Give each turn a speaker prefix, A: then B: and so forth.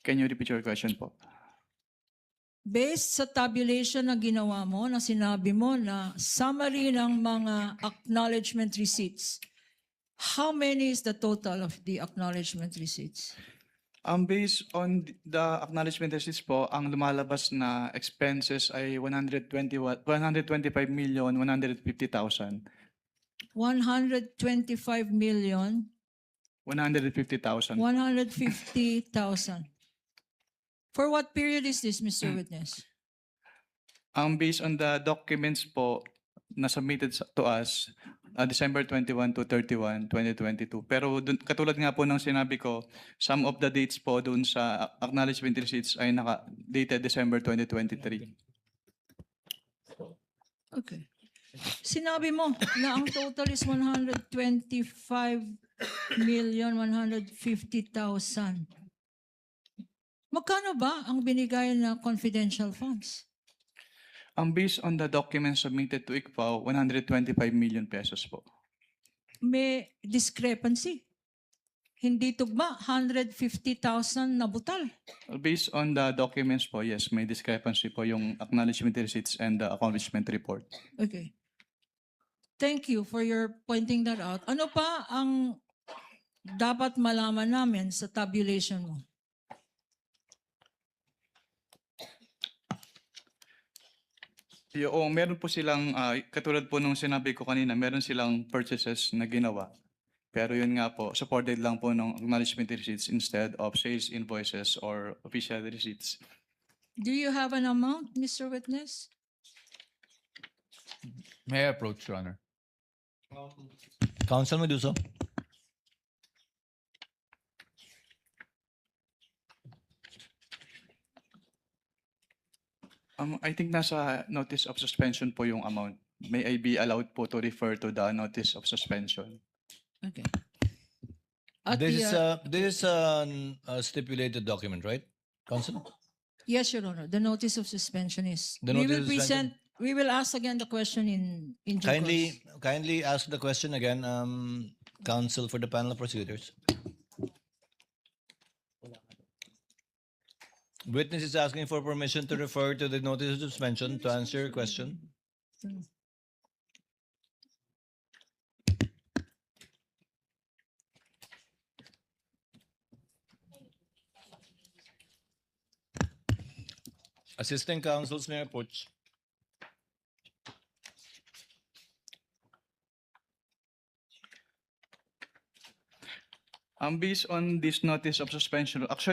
A: Can you repeat your question po?
B: Based sa tabulation na ginawa mo, na sinabi mo na summary ng mga acknowledgement receipts, how many is the total of the acknowledgement receipts?
A: Based on the acknowledgement receipts po, ang lumalabas na expenses ay 125,150,000.
B: 125 million,
A: 150,000.
B: 150,000. For what period is this, Mr. Witness?
A: Based on the documents po na submitted to us, December 21 to 31, 2022. Pero katulad nga po ng sinabi ko, some of the dates po dun sa acknowledgement receipts ay naka-dated December 2023.
B: Okay. Sinabi mo na ang total is 125,150,000. Magkano ba ang binigay na confidential funds?
A: Based on the documents submitted to ICFAO, 125 million pesos po.
B: May discrepancy. Hindi tugma, 150,000 na butal.
A: Based on the documents po, yes, may discrepancy po yung acknowledgement receipts and the accomplishment report.
B: Okay. Thank you for your pointing that out. Ano pa ang dapat malaman namin sa tabulation mo?
A: Yung meron po silang, katulad po nung sinabi ko kanina, meron silang purchases na ginawa. Pero yun nga po, supported lang po ng acknowledgement receipts instead of sales invoices or official receipts.
B: Do you have an amount, Mr. Witness?
C: May I approach, Your Honor?
D: Council Meduso.
A: I think nasa notice of suspension po yung amount. May I be allowed po to refer to the notice of suspension?
B: Okay. At
D: This
B: the,
D: is a stipulated document, right, Council?
B: yes, Your Honor, the notice of suspension is.
D: The
B: We
D: notice
B: will
D: of suspension.
B: we will ask again the question in due course.
D: Kindly ask the question again, Council for the panel of prosecutors. Witness is asking for permission to refer to the notice of suspension to answer your question. Assistant counsels may approach.
A: Based on this notice of suspension, actually